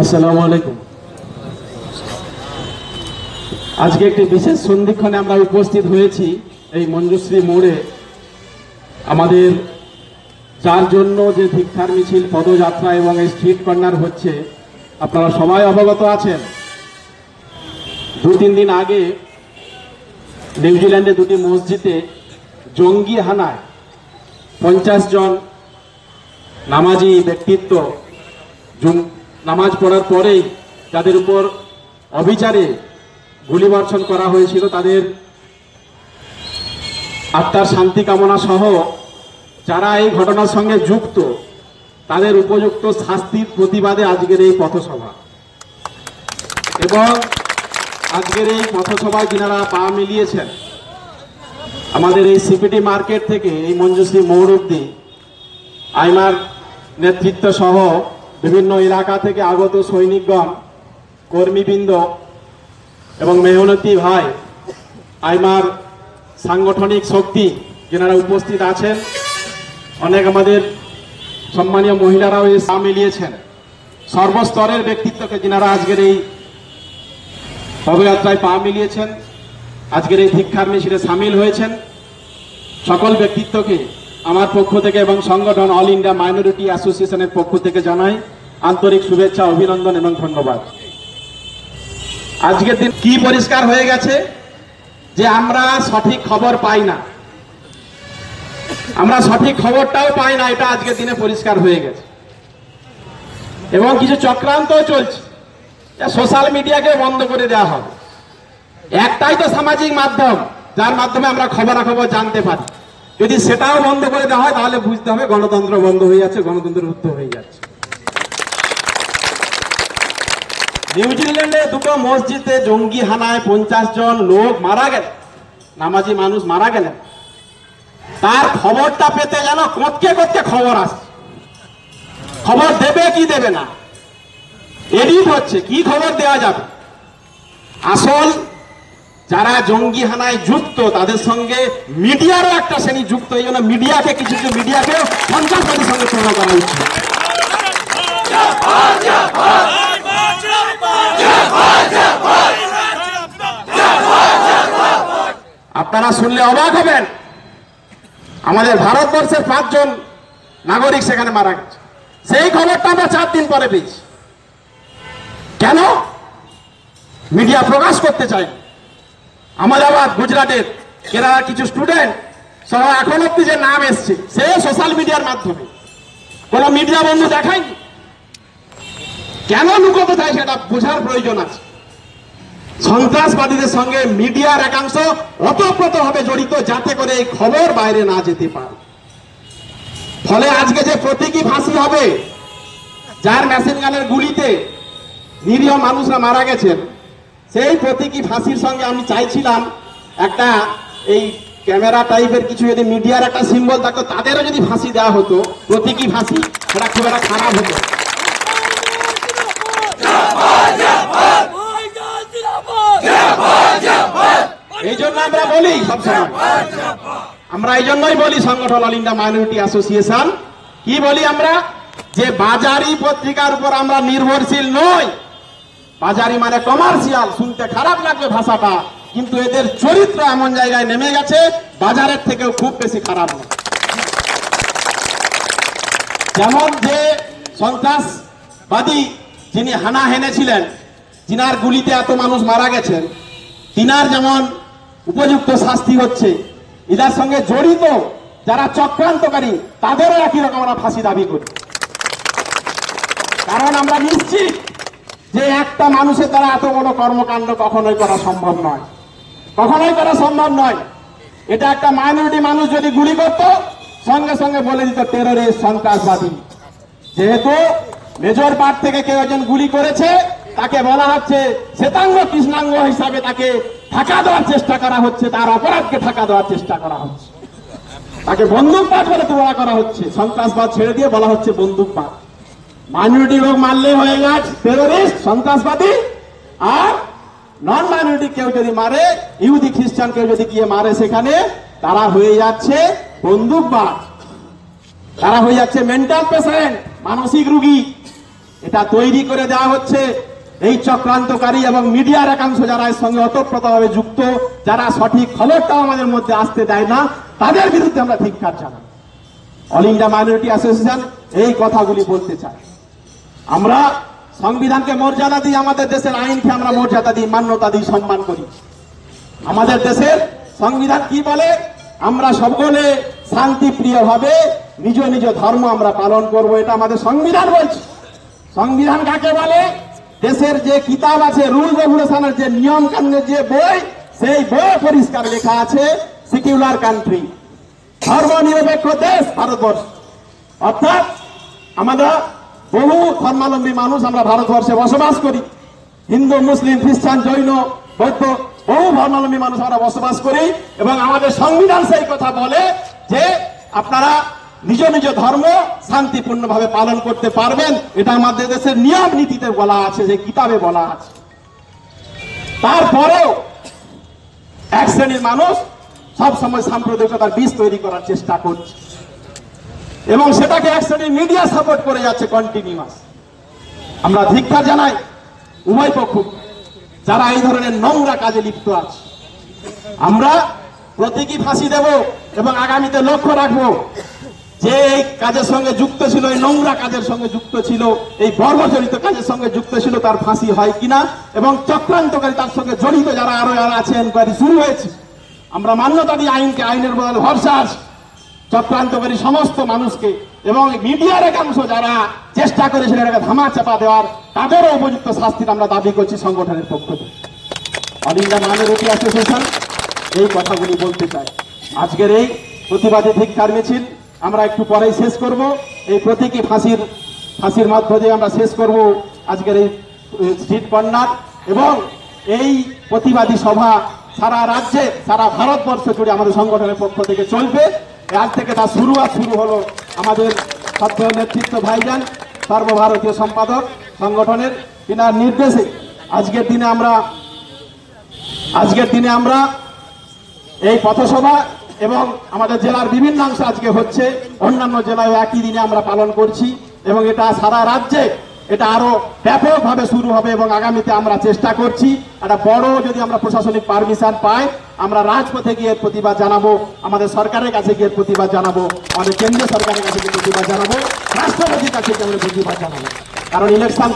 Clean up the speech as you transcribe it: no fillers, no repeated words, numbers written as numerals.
আসসালামু আলাইকুম। আজকে একটি বিশেষ সন্ধিক্ষণে আমরা উপস্থিত হয়েছি এই মঞ্জুশ্রী মোড়ে। আমাদের যার জন্য যে ধিক্ষার মিছিল, পদযাত্রা এবং এই স্ট্রিট কর্নার হচ্ছে, আপনারা সবাই অবগত আছেন। 2-3 দিন আগে নিউজিল্যান্ডে 2টি মসজিদে জঙ্গি হানায় 50 জন নামাজি ব্যক্তিত্ব নামাজ পড়ার পরেই যাদের উপর অবিচারে গুলিবর্ষণ করা হয়েছিল, তাদের আত্মার শান্তি কামনা সহ যারা এই ঘটনার সঙ্গে যুক্ত তাদের উপযুক্ত শাস্তির প্রতিবাদে আজকের এই পথসভা। এবং আজকের এই পথসভায় যিনারা পা মিলিয়েছেন, আমাদের এই সিপিটি মার্কেট থেকে এই মঞ্জুশ্রী মোড় অব্দি আইমার নেতৃত্ব সহ বিভিন্ন এলাকা থেকে আগত সৈনিকগণ, কর্মীবৃন্দ এবং মেহনতি ভাই, আইমার সাংগঠনিক শক্তি যারা উপস্থিত আছেন, অনেক আমাদের সম্মানীয় মহিলারাও এই পা মিলিয়েছেন। সর্বস্তরের ব্যক্তিত্বকে যিনারা আজকের এই পদযাত্রায় পা মিলিয়েছেন, আজকের এই ধিক্ষার মিছিলে সামিল হয়েছেন, সকল ব্যক্তিত্বকে আমার পক্ষ থেকে এবং সংগঠন অল ইন্ডিয়া মাইনরিটি অ্যাসোসিয়েশনের পক্ষ থেকে জানাই আন্তরিক শুভেচ্ছা, অভিনন্দন এবং ধন্যবাদ। আজকের দিন কি পরিষ্কার হয়ে গেছে যে আমরা সঠিক খবর পাই না, আমরা সঠিক খবরটাও পাই না, এটা আজকের দিনে পরিষ্কার হয়ে গেছে। এবং কিছু চক্রান্ত চলছে, সোশ্যাল মিডিয়াকে বন্ধ করে দেওয়া হবে। একটাই তো সামাজিক মাধ্যম যার মাধ্যমে আমরা খবরাখবর জানতে পারি, যদি সেটাও বন্ধ করে দেওয়া হয় তাহলে বুঝতে হবে গণতন্ত্র বন্ধ হয়ে যাচ্ছে, গণতন্ত্র রুদ্ধ হয়ে যাচ্ছে। নিউজিল্যান্ডে 2টো মসজিদে জঙ্গি হানায় 50 জন লোক মারা গেলেন, নামাজি মানুষ মারা গেলেন। তার খবরটা পেতে যেন কোঁতকে কোঁতকে খবর আসছে। খবর দেবে কি দেবে না, এডিট হচ্ছে, কি খবর দেওয়া যাবে। আসল যারা জঙ্গি হানায় যুক্ত তাদের সঙ্গে মিডিয়ারও একটা শ্রেণী যুক্ত, এই জন্য মিডিয়াকে কিছু কিছু মিডিয়াকেও সন্ত্রাসবাদীর সঙ্গে তুলনা করা উচিত। আপনারা শুনলে অবাক হবেন, আমাদের ভারতবর্ষের 5 জন নাগরিক সেখানে মারা গেছে। সেই খবরটা আমরা 4 দিন পরে পেয়েছি। কেন মিডিয়া প্রকাশ করতে চাই? আহমেদাবাদ, গুজরাটের, কেরালার কিছু স্টুডেন্ট সহ এখন অব্দি যে নাম এসছে সে সোশ্যাল মিডিয়ার মাধ্যমে, কোন মিডিয়া বন্ধু দেখায়নি। কেন লুকোতে চাই সেটা বোঝার প্রয়োজন আছে। সন্ত্রাসবাদীদের সঙ্গে মিডিয়ার একাংশ ওতপ্রোতভাবে জড়িত, যাতে করে এই খবর বাইরে না যেতে পারে। ফলে আজকে যে প্রতীকী ফাঁসি হবে, যার মেশিন গানের গুলিতে নিরীহ মানুষরা মারা গেছেন, সেই প্রতীকী ফাঁসির সঙ্গে আমি চাইছিলাম একটা এই ক্যামেরা টাইপের কিছু যদি মিডিয়ার একটা সিম্বল থাকতো, তাদেরও যদি ফাঁসি দেওয়া হতো, প্রতীকী ফাঁসি, সেটা খুব একটা খারাপ হতো। এই জন্য আমরা বলি সবসময়, আমরা এই জন্যই বলি সংগঠন অল ইন্ডিয়া মাইনরিটি অ্যাসোসিয়েশন, কি বলি আমরা, যে বাজারি পত্রিকার উপর আমরা নির্ভরশীল নই। বাজারি মানে কমার্শিয়াল, শুনতে খারাপ লাগবে ভাষাটা, কিন্তু এদের চরিত্র এমন জায়গায় নেমে গেছে বাজারের থেকেও খুব বেশি খারাপ নয়। যেমন যে সন্ত্রাসবাদী যিনি হানা হেনেছিলেন, যিনার গুলিতে এত মানুষ মারা গেছেন, তিনার যেমন উপযুক্ত শাস্তি হচ্ছে, এদের সঙ্গে জড়িত যারা চক্রান্তকারী তাদেরও একই রকম আমরা ফাঁসি দাবি করি। কারণ আমরা নিশ্চিত যে একটা মানুষের দ্বারা এত বড় কর্মকাণ্ড কখনোই করা সম্ভব নয়, কখনোই করা সম্ভব নয়। এটা একটা মাইনরিটি মানুষ যদি গুলি করত, সঙ্গে সঙ্গে বলে দিত টেররিস্ট, সন্ত্রাসবাদী। যেহেতু মেজর পার্ট থেকে কেউ একজন গুলি করেছে, তাকে বলা হচ্ছে শ্বেতাঙ্গ কৃষ্ণাঙ্গ হিসাবে তাকে ঢাকা দেওয়ার চেষ্টা করা হচ্ছে, তার অপরাধকে ঢাকা দেওয়ার চেষ্টা করা হচ্ছে, তাকে বন্দুকবাজ বলে তুলনা করা হচ্ছে। সন্ত্রাসবাদ ছেড়ে দিয়ে বলা হচ্ছে বন্দুকবাজ। মাইনরিটি লোক মারলে হয়ে গেছে টেররিস্ট, সন্ত্রাসবাদী, আর নন মাইনরিটি কেউ যদি মারে, ইহুদি খ্রিস্টান কেউ যদি গিয়ে মারে সেখানে, তারা হয়ে যাচ্ছে বন্দুকবাজ, তারা হয়ে যাচ্ছে মেন্টাল পেশেন্ট, মানসিক রোগী। এটা তৈরি করে দেওয়া হচ্ছে এই চক্রান্তকারী এবং মিডিয়ার একাংশ যারা এর সঙ্গে ওতপ্রোতভাবে যুক্ত, যারা সঠিক খবরটাও আমাদের মধ্যে আসতে দেয় না, তাদের বিরুদ্ধে আমরা ধিক্কার জানাই। অল ইন্ডিয়া মাইনরিটি অ্যাসোসিয়েশন এই কথাগুলি বলতে চাই। আমরা সংবিধানকে মর্যাদা দিই, আমাদের দেশের আইনকে আমরা মর্যাদা দিই, মান্যতা দিই, সম্মান করি। আমাদের দেশের সংবিধান কি বলে? আমরা সকলে শান্তিপ্রিয় ভাবে নিজ নিজ ধর্ম আমরা পালন করব, এটা আমাদের সংবিধান বলছে। সংবিধান কাকে বলে? দেশের যে কিতাব আছে, রুল রেগুলেশনের যে নিয়ম কানুনের যে বই, সেই বই পরিষ্কার লেখা আছে সেকুলার কান্ট্রি, ধর্মনিরপেক্ষ দেশ ভারতবর্ষ। অর্থাৎ আমরা বহু ধর্মাবলম্বী মানুষ আমরা ভারতবর্ষে বসবাস করি। হিন্দু, মুসলিম, খ্রিস্টান, জৈন, বৌদ্ধ বহু ধর্মাবলম্বী মানুষ আমরা বসবাস করি, এবং আমাদের সংবিধান সেই কথা বলে যে আপনারা নিজ নিজ ধর্ম শান্তিপূর্ণভাবে পালন করতে পারবেন। এটা আমাদের দেশের নিয়ম নীতিতে বলা আছে, যে কিতাবে বলা আছে। তারপরেও এক শ্রেণীর মানুষ সবসময় সাম্প্রদায়িকতার বীজ তৈরি করার চেষ্টা করছে, এবং সেটাকে এক শ্রেণীর মিডিয়া সাপোর্ট করে যাচ্ছে কন্টিনিউয়াস। আমরা ধিক্কার জানাই উভয় পক্ষ যারা এই ধরনের নোংরা কাজে লিপ্ত আছে। আমরা প্রতীকী ফাঁসি দেব, এবং আগামীতে লক্ষ্য রাখবো যে এই কাজের সঙ্গে যুক্ত ছিল, এই নোংরা কাজের সঙ্গে যুক্ত ছিল, এই বর্বরজনিত কাজের সঙ্গে যুক্ত ছিল, তার ফাঁসি হয় কিনা, এবং চক্রান্তকারী তার সঙ্গে জড়িত যারা আরো আছে, এনকোয়ারি শুরু হয়েছে। আমরা মান্যতা দিই আইনকে, আইনের বদলে ভরসা আছে। চক্রান্তকারী সমস্ত মানুষকে এবং মিডিয়ার একাংশ যারা চেষ্টা করেছিল এটাকে ধামা চাপা দেওয়ার, তাদেরও উপযুক্ত শাস্তির আমরা দাবি করছি সংগঠনের পক্ষ থেকে। অল ইন্ডিয়া মাইনরিটি অ্যাসোসিয়েশন এই কথাগুলি বলতে চাই। আজকের এই প্রতিবাদী ধিক্কার মিছিল আমরা একটু পরেই শেষ করব। এই প্রতীকী ফাঁসির মধ্য দিয়ে আমরা শেষ করব আজকের এই স্ট্রিট কর্নার, এবং এই প্রতিবাদী সভা সারা রাজ্যে, সারা ভারতবর্ষ জুড়ে আমাদের সংগঠনের পক্ষ থেকে চলবে। আজ থেকে তার শুরু হলো আমাদের সদ্য নেতৃত্ব ভাইজান, সর্বভারতীয় সম্পাদক সংগঠনের, তিনার নির্দেশে আজকের দিনে আমরা এই পথসভা এবং আমাদের জেলার বিভিন্ন অংশে আজকে হচ্ছে, অন্যান্য জেলায় একই দিনে আমরা পালন করছি, এবং এটা সারা রাজ্যে এটা আরো ব্যাপকভাবে শুরু হবে, এবং আগামীতে আমরা চেষ্টা করছি একটা বড়, যদি আমরা প্রশাসনিক পারমিশন পাই, আমরা রাজপথে গিয়ে প্রতিবাদ জানাবো, আমাদের সরকারের কাছে গিয়ে প্রতিবাদ জানাবো, আমাদের কেন্দ্রীয় সরকারের কাছে গিয়ে প্রতিবাদ জানাবো, রাষ্ট্রপতির কাছে গিয়ে আমরা প্রতিবাদ জানাবো। কারণ ইলেকশন